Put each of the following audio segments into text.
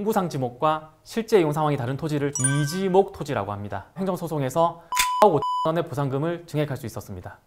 공부상 지목과 실제 이용 상황이 다른 토지를 이지목 토지라고 합니다. 행정소송에서 4억 5천 원의 보상금을 증액할 수 있었습니다.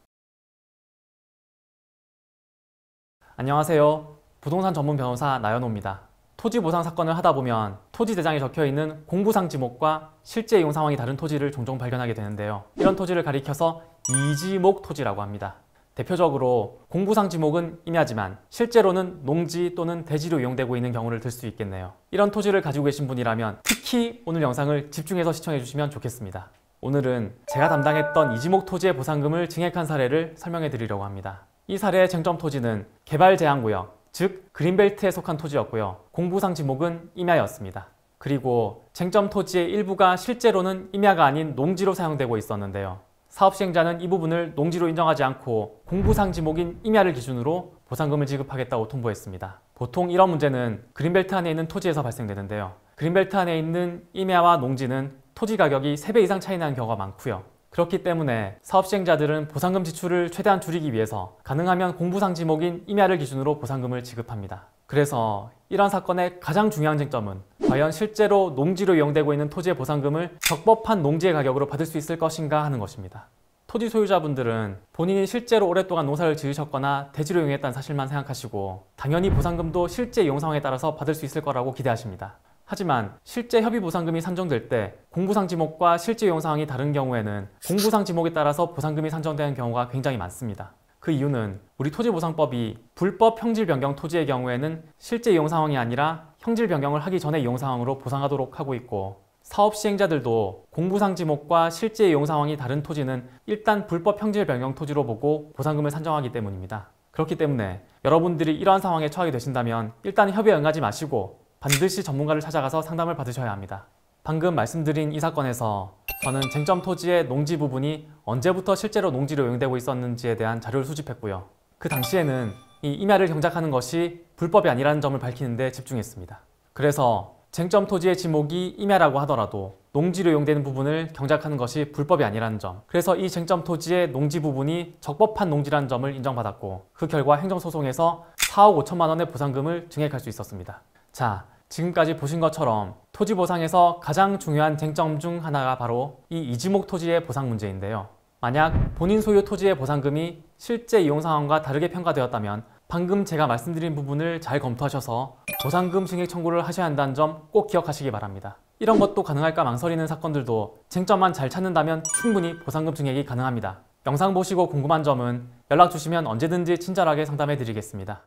안녕하세요. 부동산 전문 변호사 나연호입니다. 토지 보상 사건을 하다 보면 토지 대장에 적혀있는 공부상 지목과 실제 이용 상황이 다른 토지를 종종 발견하게 되는데요. 이런 토지를 가리켜서 이지목 토지라고 합니다. 대표적으로 공부상 지목은 임야지만 실제로는 농지 또는 대지로 이용되고 있는 경우를 들 수 있겠네요. 이런 토지를 가지고 계신 분이라면 특히 오늘 영상을 집중해서 시청해 주시면 좋겠습니다. 오늘은 제가 담당했던 이지목 토지의 보상금을 증액한 사례를 설명해 드리려고 합니다. 이 사례의 쟁점 토지는 개발제한구역, 즉 그린벨트에 속한 토지였고요. 공부상 지목은 임야였습니다. 그리고 쟁점 토지의 일부가 실제로는 임야가 아닌 농지로 사용되고 있었는데요. 사업 시행자는 이 부분을 농지로 인정하지 않고 공부상 지목인 임야를 기준으로 보상금을 지급하겠다고 통보했습니다. 보통 이런 문제는 그린벨트 안에 있는 토지에서 발생되는데요. 그린벨트 안에 있는 임야와 농지는 토지 가격이 3배 이상 차이 나는 경우가 많고요. 그렇기 때문에 사업 시행자들은 보상금 지출을 최대한 줄이기 위해서 가능하면 공부상 지목인 임야를 기준으로 보상금을 지급합니다. 그래서 이런 사건의 가장 중요한 쟁점은 과연 실제로 농지로 이용되고 있는 토지의 보상금을 적법한 농지의 가격으로 받을 수 있을 것인가 하는 것입니다. 토지 소유자분들은 본인이 실제로 오랫동안 농사를 지으셨거나 대지로 이용했다는 사실만 생각하시고 당연히 보상금도 실제 이용 상황에 따라서 받을 수 있을 거라고 기대하십니다. 하지만 실제 협의 보상금이 산정될 때 공부상 지목과 실제 이용 상황이 다른 경우에는 공부상 지목에 따라서 보상금이 산정되는 경우가 굉장히 많습니다. 그 이유는 우리 토지보상법이 불법 형질 변경 토지의 경우에는 실제 이용 상황이 아니라 형질 변경을 하기 전에 이용 상황으로 보상하도록 하고 있고, 사업 시행자들도 공부상 지목과 실제 이용 상황이 다른 토지는 일단 불법 형질 변경 토지로 보고 보상금을 산정하기 때문입니다. 그렇기 때문에 여러분들이 이러한 상황에 처하게 되신다면 일단 협의에 응하지 마시고 반드시 전문가를 찾아가서 상담을 받으셔야 합니다. 방금 말씀드린 이 사건에서 저는 쟁점 토지의 농지 부분이 언제부터 실제로 농지로 이용되고 있었는지에 대한 자료를 수집했고요. 그 당시에는 이 임야를 경작하는 것이 불법이 아니라는 점을 밝히는 데 집중했습니다. 그래서 쟁점 토지의 지목이 임야라고 하더라도 농지로 이용되는 부분을 경작하는 것이 불법이 아니라는 점, 그래서 이 쟁점 토지의 농지 부분이 적법한 농지라는 점을 인정받았고, 그 결과 행정소송에서 4억 5천만 원의 보상금을 증액할 수 있었습니다. 자, 지금까지 보신 것처럼 토지 보상에서 가장 중요한 쟁점 중 하나가 바로 이 이지목 토지의 보상 문제인데요. 만약 본인 소유 토지의 보상금이 실제 이용 상황과 다르게 평가되었다면 방금 제가 말씀드린 부분을 잘 검토하셔서 보상금 증액 청구를 하셔야 한다는 점 꼭 기억하시기 바랍니다. 이런 것도 가능할까 망설이는 사건들도 쟁점만 잘 찾는다면 충분히 보상금 증액이 가능합니다. 영상 보시고 궁금한 점은 연락 주시면 언제든지 친절하게 상담해 드리겠습니다.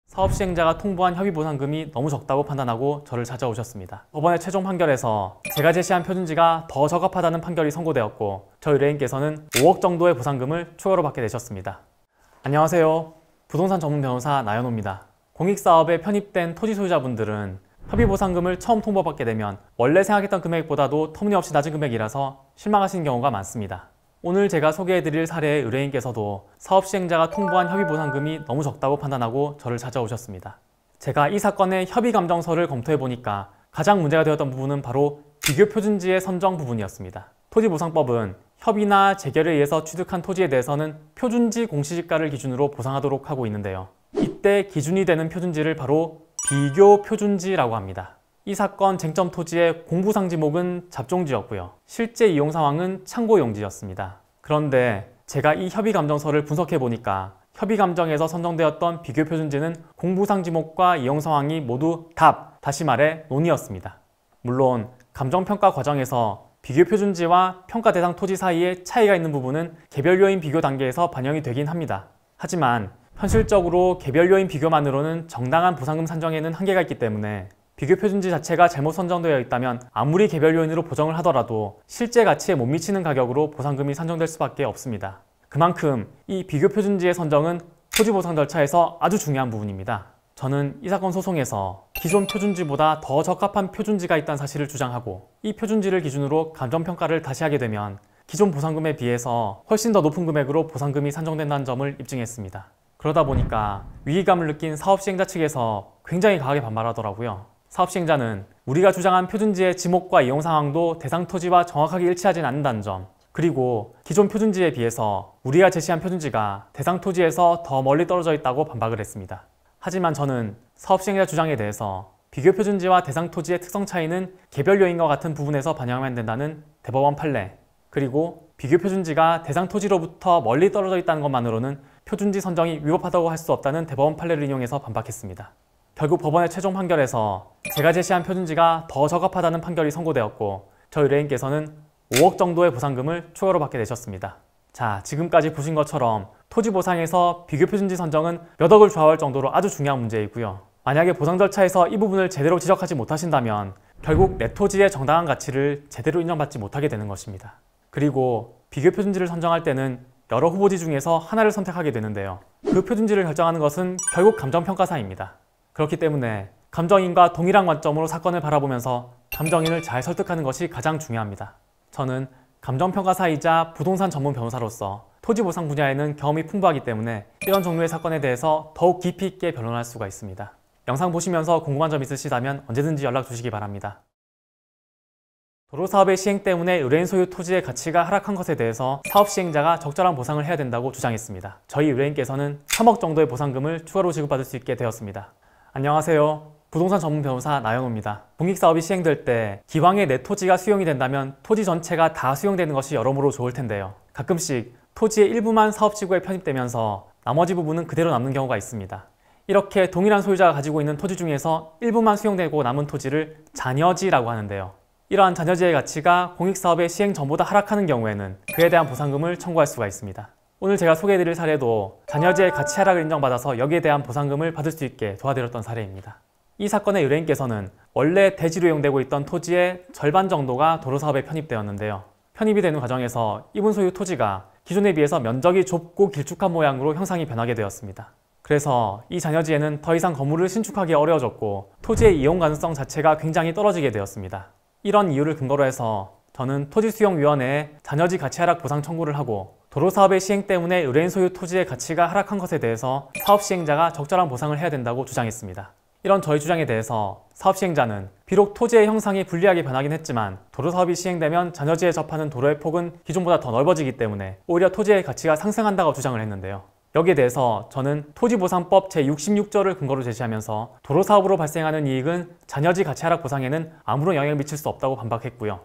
사업 시행자가 통보한 협의 보상금이 너무 적다고 판단하고 저를 찾아오셨습니다. 법원의 최종 판결에서 제가 제시한 표준지가 더 적합하다는 판결이 선고되었고, 저희 의뢰인께서는 5억 정도의 보상금을 추가로 받게 되셨습니다. 안녕하세요. 부동산 전문 변호사 나연호입니다. 공익사업에 편입된 토지 소유자분들은 협의 보상금을 처음 통보받게 되면 원래 생각했던 금액보다도 터무니없이 낮은 금액이라서 실망하시는 경우가 많습니다. 오늘 제가 소개해드릴 사례의 의뢰인께서도 사업 시행자가 통보한 협의 보상금이 너무 적다고 판단하고 저를 찾아오셨습니다. 제가 이 사건의 협의 감정서를 검토해보니까 가장 문제가 되었던 부분은 바로 비교 표준지의 선정 부분이었습니다. 토지보상법은 협의나 재결에 의해서 취득한 토지에 대해서는 표준지 공시지가를 기준으로 보상하도록 하고 있는데요. 이때 기준이 되는 표준지를 바로 비교 표준지라고 합니다. 이 사건 쟁점 토지의 공부상 지목은 잡종지였고요. 실제 이용 상황은 참고용지였습니다. 그런데 제가 이 협의 감정서를 분석해 보니까 협의 감정에서 선정되었던 비교 표준지는 공부상 지목과 이용 상황이 모두 답, 다시 말해 논이었습니다. 물론 감정평가 과정에서 비교 표준지와 평가 대상 토지 사이에 차이가 있는 부분은 개별 요인 비교 단계에서 반영이 되긴 합니다. 하지만 현실적으로 개별 요인 비교만으로는 정당한 보상금 산정에는 한계가 있기 때문에 비교 표준지 자체가 잘못 선정되어 있다면 아무리 개별 요인으로 보정을 하더라도 실제 가치에 못 미치는 가격으로 보상금이 산정될 수밖에 없습니다. 그만큼 이 비교 표준지의 선정은 토지 보상 절차에서 아주 중요한 부분입니다. 저는 이 사건 소송에서 기존 표준지보다 더 적합한 표준지가 있다는 사실을 주장하고, 이 표준지를 기준으로 감정평가를 다시 하게 되면 기존 보상금에 비해서 훨씬 더 높은 금액으로 보상금이 산정된다는 점을 입증했습니다. 그러다 보니까 위기감을 느낀 사업 시행자 측에서 굉장히 강하게 반발하더라고요. 사업 시행자는 우리가 주장한 표준지의 지목과 이용 상황도 대상 토지와 정확하게 일치하진 않는다는 점, 그리고 기존 표준지에 비해서 우리가 제시한 표준지가 대상 토지에서 더 멀리 떨어져 있다고 반박을 했습니다. 하지만 저는 사업 시행자 주장에 대해서 비교표준지와 대상 토지의 특성 차이는 개별 요인과 같은 부분에서 반영하면 된다는 대법원 판례, 그리고 비교표준지가 대상 토지로부터 멀리 떨어져 있다는 것만으로는 표준지 선정이 위법하다고 할 수 없다는 대법원 판례를 인용해서 반박했습니다. 결국 법원의 최종 판결에서 제가 제시한 표준지가 더 적합하다는 판결이 선고되었고 저희 의뢰인께서는 5억 정도의 보상금을 추가로 받게 되셨습니다. 자, 지금까지 보신 것처럼 토지 보상에서 비교 표준지 선정은 몇 억을 좌우할 정도로 아주 중요한 문제이고요. 만약에 보상 절차에서 이 부분을 제대로 지적하지 못하신다면 결국 내 토지의 정당한 가치를 제대로 인정받지 못하게 되는 것입니다. 그리고 비교 표준지를 선정할 때는 여러 후보지 중에서 하나를 선택하게 되는데요. 그 표준지를 결정하는 것은 결국 감정평가사입니다. 그렇기 때문에 감정인과 동일한 관점으로 사건을 바라보면서 감정인을 잘 설득하는 것이 가장 중요합니다. 저는 감정평가사이자 부동산 전문 변호사로서 토지보상 분야에는 경험이 풍부하기 때문에 이런 종류의 사건에 대해서 더욱 깊이 있게 변론할 수가 있습니다. 영상 보시면서 궁금한 점 있으시다면 언제든지 연락 주시기 바랍니다. 도로사업의 시행 때문에 의뢰인 소유 토지의 가치가 하락한 것에 대해서 사업 시행자가 적절한 보상을 해야 된다고 주장했습니다. 저희 의뢰인께서는 3억 정도의 보상금을 추가로 지급받을 수 있게 되었습니다. 안녕하세요. 부동산 전문 변호사 나연호입니다. 공익사업이 시행될 때 기왕에 내 토지가 수용이 된다면 토지 전체가 다 수용되는 것이 여러모로 좋을 텐데요. 가끔씩 토지의 일부만 사업지구에 편입되면서 나머지 부분은 그대로 남는 경우가 있습니다. 이렇게 동일한 소유자가 가지고 있는 토지 중에서 일부만 수용되고 남은 토지를 잔여지라고 하는데요. 이러한 잔여지의 가치가 공익사업의 시행 전보다 하락하는 경우에는 그에 대한 보상금을 청구할 수가 있습니다. 오늘 제가 소개해드릴 사례도 잔여지의 가치 하락을 인정받아서 여기에 대한 보상금을 받을 수 있게 도와드렸던 사례입니다. 이 사건의 의뢰인께서는 원래 대지로 이용되고 있던 토지의 절반 정도가 도로사업에 편입되었는데요. 편입이 되는 과정에서 이분 소유 토지가 기존에 비해서 면적이 좁고 길쭉한 모양으로 형상이 변하게 되었습니다. 그래서 이 잔여지에는 더 이상 건물을 신축하기 어려워졌고 토지의 이용 가능성 자체가 굉장히 떨어지게 되었습니다. 이런 이유를 근거로 해서 저는 토지수용위원회에 잔여지 가치 하락 보상 청구를 하고 도로사업의 시행 때문에 의뢰인 소유 토지의 가치가 하락한 것에 대해서 사업 시행자가 적절한 보상을 해야 된다고 주장했습니다. 이런 저희 주장에 대해서 사업 시행자는 비록 토지의 형상이 불리하게 변하긴 했지만 도로사업이 시행되면 잔여지에 접하는 도로의 폭은 기존보다 더 넓어지기 때문에 오히려 토지의 가치가 상승한다고 주장을 했는데요. 여기에 대해서 저는 토지보상법 제66조를 근거로 제시하면서 도로사업으로 발생하는 이익은 잔여지 가치 하락 보상에는 아무런 영향을 미칠 수 없다고 반박했고요.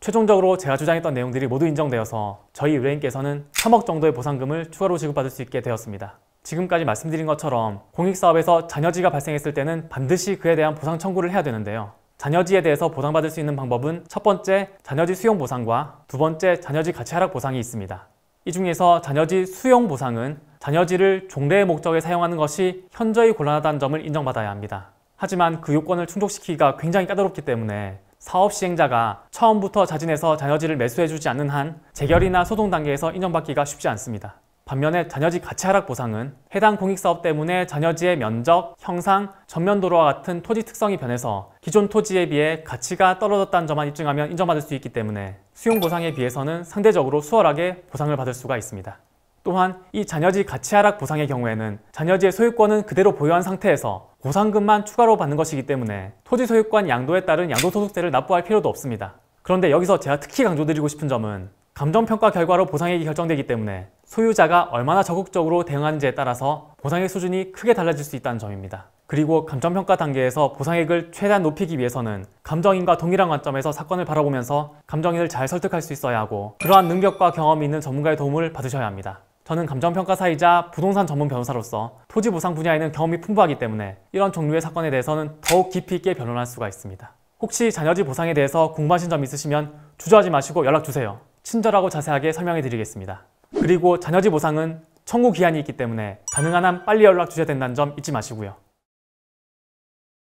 최종적으로 제가 주장했던 내용들이 모두 인정되어서 저희 의뢰인께서는 3억 정도의 보상금을 추가로 지급받을 수 있게 되었습니다. 지금까지 말씀드린 것처럼 공익사업에서 잔여지가 발생했을 때는 반드시 그에 대한 보상 청구를 해야 되는데요. 잔여지에 대해서 보상받을 수 있는 방법은 첫 번째, 잔여지 수용 보상과 두 번째, 잔여지 가치 하락 보상이 있습니다. 이 중에서 잔여지 수용 보상은 잔여지를 종래의 목적에 사용하는 것이 현저히 곤란하다는 점을 인정받아야 합니다. 하지만 그 요건을 충족시키기가 굉장히 까다롭기 때문에 사업 시행자가 처음부터 자진해서 잔여지를 매수해주지 않는 한 재결이나 소송 단계에서 인정받기가 쉽지 않습니다. 반면에 잔여지 가치 하락 보상은 해당 공익사업 때문에 잔여지의 면적, 형상, 전면도로와 같은 토지 특성이 변해서 기존 토지에 비해 가치가 떨어졌다는 점만 입증하면 인정받을 수 있기 때문에 수용 보상에 비해서는 상대적으로 수월하게 보상을 받을 수가 있습니다. 또한 이 잔여지 가치 하락 보상의 경우에는 잔여지의 소유권은 그대로 보유한 상태에서 보상금만 추가로 받는 것이기 때문에 토지 소유권 양도에 따른 양도소득세를 납부할 필요도 없습니다. 그런데 여기서 제가 특히 강조드리고 싶은 점은 감정평가 결과로 보상액이 결정되기 때문에 소유자가 얼마나 적극적으로 대응하는지에 따라서 보상액 수준이 크게 달라질 수 있다는 점입니다. 그리고 감정평가 단계에서 보상액을 최대한 높이기 위해서는 감정인과 동일한 관점에서 사건을 바라보면서 감정인을 잘 설득할 수 있어야 하고 그러한 능력과 경험이 있는 전문가의 도움을 받으셔야 합니다. 저는 감정평가사이자 부동산 전문 변호사로서 토지 보상 분야에는 경험이 풍부하기 때문에 이런 종류의 사건에 대해서는 더욱 깊이 있게 변론할 수가 있습니다. 혹시 잔여지 보상에 대해서 궁금하신 점 있으시면 주저하지 마시고 연락주세요. 친절하고 자세하게 설명해 드리겠습니다. 그리고 잔여지 보상은 청구 기한이 있기 때문에 가능한 한 빨리 연락 주셔야 된다는 점 잊지 마시고요.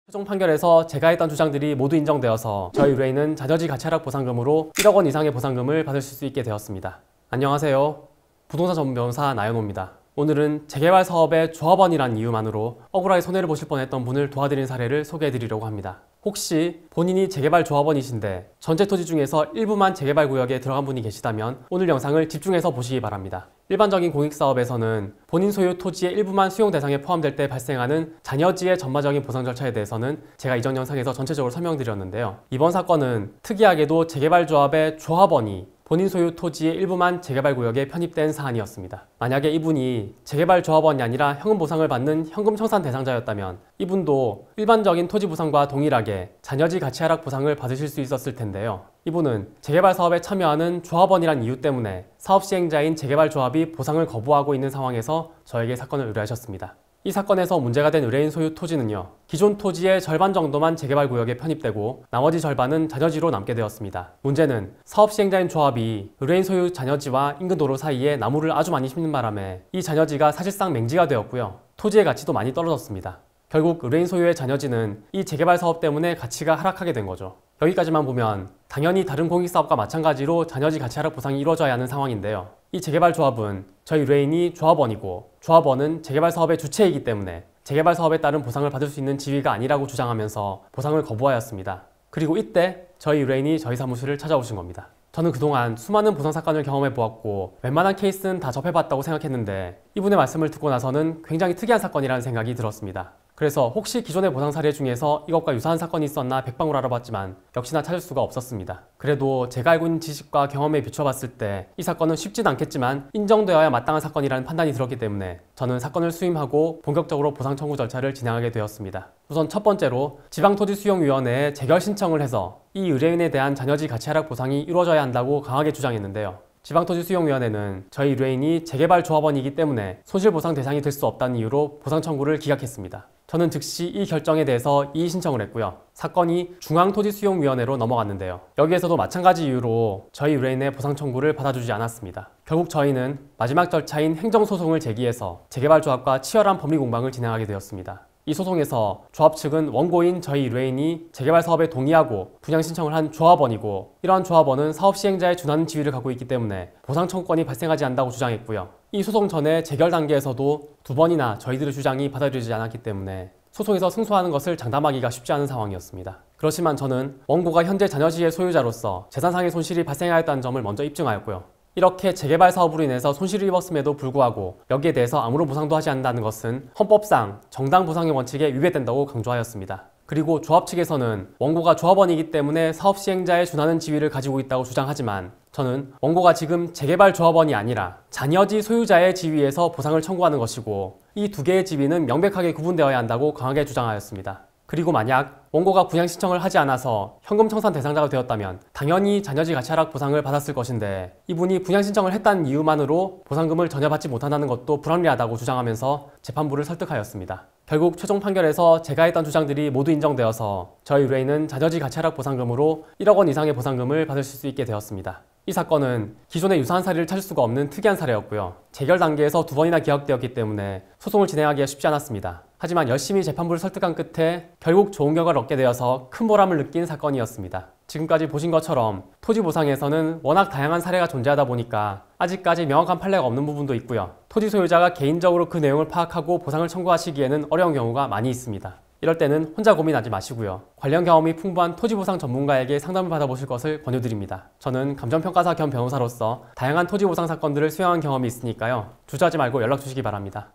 최종 판결에서 제가 했던 주장들이 모두 인정되어서 저희 의뢰인은 잔여지 가치 하락 보상금으로 1억 원 이상의 보상금을 받으실 수 있게 되었습니다. 안녕하세요. 부동산 전문 변호사 나연호입니다. 오늘은 재개발 사업의 조합원이란 이유만으로 억울하게 손해를 보실 뻔했던 분을 도와드린 사례를 소개해드리려고 합니다. 혹시 본인이 재개발 조합원이신데 전체 토지 중에서 일부만 재개발 구역에 들어간 분이 계시다면 오늘 영상을 집중해서 보시기 바랍니다. 일반적인 공익사업에서는 본인 소유 토지의 일부만 수용 대상에 포함될 때 발생하는 잔여지의 전반적인 보상 절차에 대해서는 제가 이전 영상에서 전체적으로 설명드렸는데요. 이번 사건은 특이하게도 재개발 조합의 조합원이 본인 소유 토지의 일부만 재개발 구역에 편입된 사안이었습니다. 만약에 이분이 재개발 조합원이 아니라 현금 보상을 받는 현금 청산 대상자였다면 이분도 일반적인 토지 보상과 동일하게 자녀지 가치 하락 보상을 받으실 수 있었을 텐데요. 이분은 재개발 사업에 참여하는 조합원이란 이유 때문에 사업 시행자인 재개발 조합이 보상을 거부하고 있는 상황에서 저에게 사건을 의뢰하셨습니다. 이 사건에서 문제가 된 의뢰인 소유 토지는요, 기존 토지의 절반 정도만 재개발 구역에 편입되고 나머지 절반은 자녀지로 남게 되었습니다. 문제는 사업 시행자인 조합이 의뢰인 소유 자녀지와 인근 도로 사이에 나무를 아주 많이 심는 바람에 이 자녀지가 사실상 맹지가 되었고요, 토지의 가치도 많이 떨어졌습니다. 결국 의뢰인 소유의 자녀지는 이 재개발 사업 때문에 가치가 하락하게 된 거죠. 여기까지만 보면 당연히 다른 공익사업과 마찬가지로 자녀지 가치 하락 보상이 이루어져야 하는 상황인데요. 이 재개발 조합은 저희 의뢰인이 조합원이고 조합원은 재개발 사업의 주체이기 때문에 재개발 사업에 따른 보상을 받을 수 있는 지위가 아니라고 주장하면서 보상을 거부하였습니다. 그리고 이때 저희 의뢰인이 저희 사무실을 찾아오신 겁니다. 저는 그동안 수많은 보상 사건을 경험해 보았고 웬만한 케이스는 다 접해봤다고 생각했는데 이분의 말씀을 듣고 나서는 굉장히 특이한 사건이라는 생각이 들었습니다. 그래서 혹시 기존의 보상 사례 중에서 이것과 유사한 사건이 있었나 백방으로 알아봤지만 역시나 찾을 수가 없었습니다. 그래도 제가 알고 있는 지식과 경험에 비춰봤을 때 이 사건은 쉽진 않겠지만 인정되어야 마땅한 사건이라는 판단이 들었기 때문에 저는 사건을 수임하고 본격적으로 보상 청구 절차를 진행하게 되었습니다. 우선 첫 번째로 지방토지수용위원회에 재결 신청을 해서 이 의뢰인에 대한 자녀지 가치 하락 보상이 이루어져야 한다고 강하게 주장했는데요. 지방토지수용위원회는 저희 의뢰인이 재개발 조합원이기 때문에 손실보상 대상이 될 수 없다는 이유로 보상 청구를 기각했습니다. 저는 즉시 이 결정에 대해서 이의 신청을 했고요. 사건이 중앙토지수용위원회로 넘어갔는데요. 여기에서도 마찬가지 이유로 저희 의뢰인의 보상 청구를 받아주지 않았습니다. 결국 저희는 마지막 절차인 행정소송을 제기해서 재개발 조합과 치열한 법리 공방을 진행하게 되었습니다. 이 소송에서 조합 측은 원고인 저희 의뢰인이 재개발 사업에 동의하고 분양 신청을 한 조합원이고 이러한 조합원은 사업 시행자에 준하는 지위를 갖고 있기 때문에 보상 청구권이 발생하지 않는다고 주장했고요. 이 소송 전에 재결 단계에서도 두 번이나 저희들의 주장이 받아들여지지 않았기 때문에 소송에서 승소하는 것을 장담하기가 쉽지 않은 상황이었습니다. 그렇지만 저는 원고가 현재 자녀지의 소유자로서 재산상의 손실이 발생하였다는 점을 먼저 입증하였고요. 이렇게 재개발 사업으로 인해서 손실을 입었음에도 불구하고 여기에 대해서 아무런 보상도 하지 않는다는 것은 헌법상 정당 보상의 원칙에 위배된다고 강조하였습니다. 그리고 조합 측에서는 원고가 조합원이기 때문에 사업 시행자에 준하는 지위를 가지고 있다고 주장하지만 저는 원고가 지금 재개발 조합원이 아니라 자녀지 소유자의 지위에서 보상을 청구하는 것이고 이 두 개의 지위는 명백하게 구분되어야 한다고 강하게 주장하였습니다. 그리고 만약 원고가 분양 신청을 하지 않아서 현금 청산 대상자가 되었다면 당연히 자녀지 가치 하락 보상을 받았을 것인데 이분이 분양 신청을 했다는 이유만으로 보상금을 전혀 받지 못한다는 것도 불합리하다고 주장하면서 재판부를 설득하였습니다. 결국 최종 판결에서 제가 했던 주장들이 모두 인정되어서 저희 의뢰인은 자녀지 가치 하락 보상금으로 1억 원 이상의 보상금을 받을 수 있게 되었습니다. 이 사건은 기존의 유사한 사례를 찾을 수가 없는 특이한 사례였고요. 재결 단계에서 두 번이나 기각되었기 때문에 소송을 진행하기가 쉽지 않았습니다. 하지만 열심히 재판부를 설득한 끝에 결국 좋은 결과를 얻게 되어서 큰 보람을 느낀 사건이었습니다. 지금까지 보신 것처럼 토지 보상에서는 워낙 다양한 사례가 존재하다 보니까 아직까지 명확한 판례가 없는 부분도 있고요. 토지 소유자가 개인적으로 그 내용을 파악하고 보상을 청구하시기에는 어려운 경우가 많이 있습니다. 이럴 때는 혼자 고민하지 마시고요. 관련 경험이 풍부한 토지보상 전문가에게 상담을 받아보실 것을 권유드립니다. 저는 감정평가사 겸 변호사로서 다양한 토지보상 사건들을 수행한 경험이 있으니까요. 주저하지 말고 연락 주시기 바랍니다.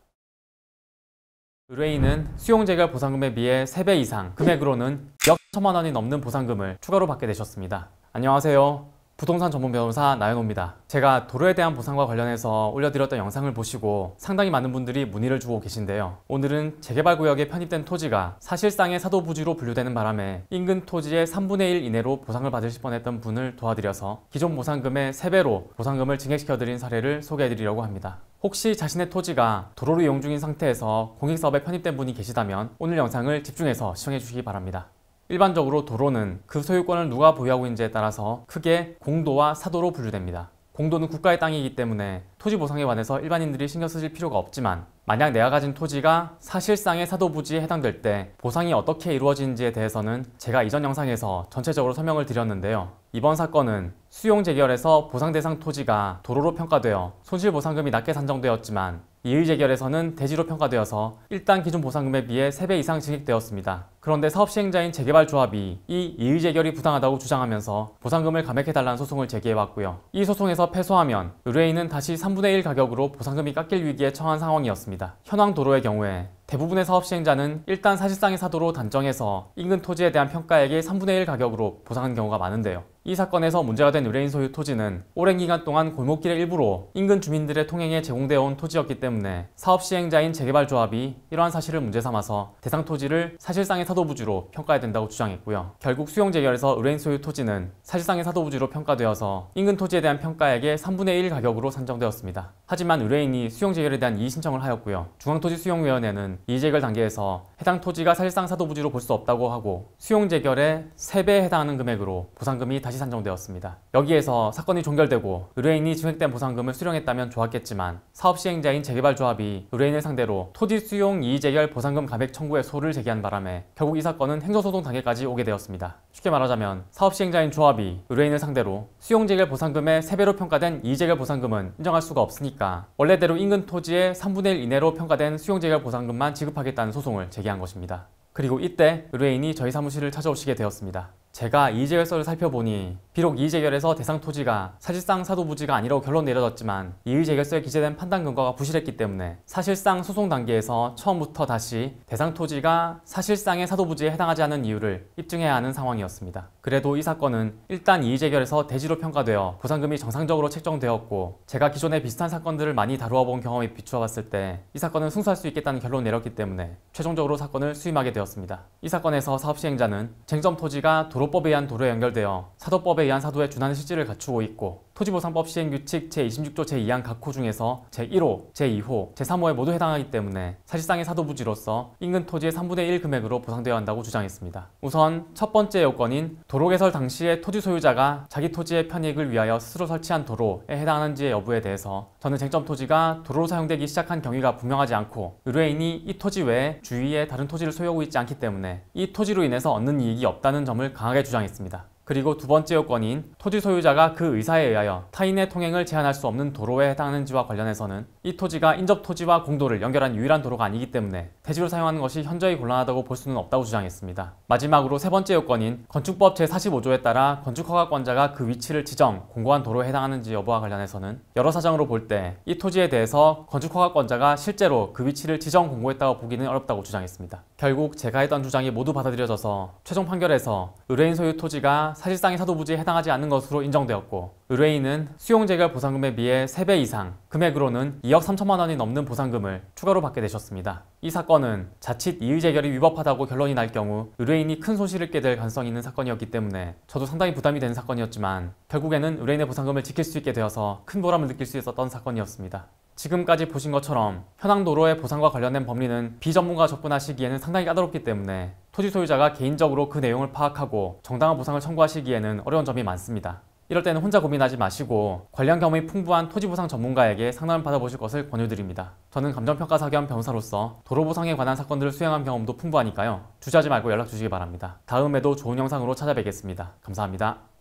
의뢰인은 수용재결 보상금에 비해 3배 이상, 금액으로는 2억 1천만 원이 넘는 보상금을 추가로 받게 되셨습니다. 안녕하세요. 부동산 전문 변호사 나연호입니다. 제가 도로에 대한 보상과 관련해서 올려드렸던 영상을 보시고 상당히 많은 분들이 문의를 주고 계신데요. 오늘은 재개발 구역에 편입된 토지가 사실상의 사도부지로 분류되는 바람에 인근 토지의 3분의 1 이내로 보상을 받으실 뻔했던 분을 도와드려서 기존 보상금의 3배로 보상금을 증액시켜드린 사례를 소개해드리려고 합니다. 혹시 자신의 토지가 도로를 이용 중인 상태에서 공익사업에 편입된 분이 계시다면 오늘 영상을 집중해서 시청해주시기 바랍니다. 일반적으로 도로는 그 소유권을 누가 보유하고 있는지에 따라서 크게 공도와 사도로 분류됩니다. 공도는 국가의 땅이기 때문에 토지 보상에 관해서 일반인들이 신경 쓰실 필요가 없지만 만약 내가 가진 토지가 사실상의 사도부지에 해당될 때 보상이 어떻게 이루어지는지에 대해서는 제가 이전 영상에서 전체적으로 설명을 드렸는데요. 이번 사건은 수용 재결에서 보상 대상 토지가 도로로 평가되어 손실보상금이 낮게 산정되었지만 이의 재결에서는 대지로 평가되어서 일단 기존 보상금에 비해 3배 이상 증액되었습니다. 그런데 사업 시행자인 재개발 조합이 이 이의 재결이 부당하다고 주장하면서 보상금을 감액해달라는 소송을 제기해왔고요. 이 소송에서 패소하면 의뢰인은 다시 3분의 1 가격으로 보상금이 깎일 위기에 처한 상황이었습니다. 현황 도로의 경우에 대부분의 사업 시행자는 일단 사실상의 사도로 단정해서 인근 토지에 대한 평가액의 3분의 1 가격으로 보상하는 경우가 많은데요. 이 사건에서 문제가 된 의뢰인 소유 토지는 오랜 기간 동안 골목길의 일부로 인근 주민들의 통행에 제공되어 온 토지였기 때문에 사업 시행자인 재개발조합이 이러한 사실을 문제 삼아서 대상 토지를 사실상의 사도부지로 평가해야 된다고 주장했고요. 결국 수용재결에서 의뢰인 소유 토지는 사실상의 사도부지로 평가되어서 인근 토지에 대한 평가액의 3분의 1 가격으로 산정되었습니다. 하지만 의뢰인이 수용재결에 대한 이의 신청을 하였고요. 중앙토지수용위원회는 이의재결 단계에서 해당 토지가 사실상 사도부지로 볼 수 없다고 하고 수용재결의 3배에 해당하는 금액으로 보상금이 다시 산정되었습니다. 여기에서 사건이 종결되고 의뢰인이 증액된 보상금을 수령했다면 좋았겠지만 사업 시행자인 재개발조합이 의뢰인을 상대로 토지 수용 이의재결 보상금 감액 청구의 소를 제기한 바람에 결국 이 사건은 행정소송 단계까지 오게 되었습니다. 쉽게 말하자면 사업 시행자인 조합이 의뢰인을 상대로 수용재결 보상금의 3배로 평가된 이의재결 보상금은 인정할 수가 없으니까 원래대로 인근 토지의 3분의 1 이내로 평가된 수용재결 보상금만 지급하겠다는 소송을 제기한 것입니다. 그리고 이때 의뢰인이 저희 사무실을 찾아오시게 되었습니다. 제가 이의재결서를 살펴보니 비록 이의재결에서 대상 토지가 사실상 사도부지가 아니라고 결론 내려졌지만 이의재결서에 기재된 판단 근거가 부실했기 때문에 사실상 소송 단계에서 처음부터 다시 대상 토지가 사실상의 사도부지에 해당하지 않는 이유를 입증해야 하는 상황이었습니다. 그래도 이 사건은 일단 이의재결에서 대지로 평가되어 보상금이 정상적으로 책정되었고 제가 기존에 비슷한 사건들을 많이 다루어 본 경험에 비추어 봤을 때 이 사건은 승소할 수 있겠다는 결론을 내렸기 때문에 최종적으로 사건을 수임하게 되었습니다. 이 사건에서 사업 시행자는 쟁점 토지가 도로법에 의한 도로에 연결되어 사도법에 의한 사도에 준하는 실질을 갖추고 있고 토지보상법 시행규칙 제26조 제2항 각호 중에서 제1호, 제2호, 제3호에 모두 해당하기 때문에 사실상의 사도부지로서 인근 토지의 3분의 1 금액으로 보상되어야 한다고 주장했습니다. 우선 첫 번째 요건인 도로 개설 당시에 토지 소유자가 자기 토지의 편익을 위하여 스스로 설치한 도로에 해당하는지의 여부에 대해서 저는 쟁점 토지가 도로로 사용되기 시작한 경위가 분명하지 않고 의뢰인이 이 토지 외에 주위에 다른 토지를 소유하고 있지 않기 때문에 이 토지로 인해서 얻는 이익이 없다는 점을 강하게 주장했습니다. 그리고 두 번째 요건인 토지 소유자가 그 의사에 의하여 타인의 통행을 제한할 수 없는 도로에 해당하는지와 관련해서는 이 토지가 인접 토지와 공도를 연결한 유일한 도로가 아니기 때문에 대지로 사용하는 것이 현저히 곤란하다고 볼 수는 없다고 주장했습니다. 마지막으로 세 번째 요건인 건축법 제45조에 따라 건축허가권자가 그 위치를 지정, 공고한 도로에 해당하는지 여부와 관련해서는 여러 사정으로 볼 때 이 토지에 대해서 건축허가권자가 실제로 그 위치를 지정, 공고했다고 보기는 어렵다고 주장했습니다. 결국 제가 했던 주장이 모두 받아들여져서 최종 판결에서 의뢰인 소유 토지가 사실상의 사도부지에 해당하지 않는 것으로 인정되었고 의뢰인은 수용재결 보상금에 비해 3배 이상 금액으로는 2억 3천만 원이 넘는 보상금을 추가로 받게 되셨습니다. 이 사건은 자칫 이의재결이 위법하다고 결론이 날 경우 의뢰인이 큰 손실을 입게 될 가능성이 있는 사건이었기 때문에 저도 상당히 부담이 되는 사건이었지만 결국에는 의뢰인의 보상금을 지킬 수 있게 되어서 큰 보람을 느낄 수 있었던 사건이었습니다. 지금까지 보신 것처럼 현황 도로의 보상과 관련된 법리는 비전문가 접근하시기에는 상당히 까다롭기 때문에 토지 소유자가 개인적으로 그 내용을 파악하고 정당한 보상을 청구하시기에는 어려운 점이 많습니다. 이럴 때는 혼자 고민하지 마시고 관련 경험이 풍부한 토지보상 전문가에게 상담을 받아보실 것을 권유드립니다. 저는 감정평가사 겸 변호사로서 도로보상에 관한 사건들을 수행한 경험도 풍부하니까요. 주저하지 말고 연락 주시기 바랍니다. 다음에도 좋은 영상으로 찾아뵙겠습니다. 감사합니다.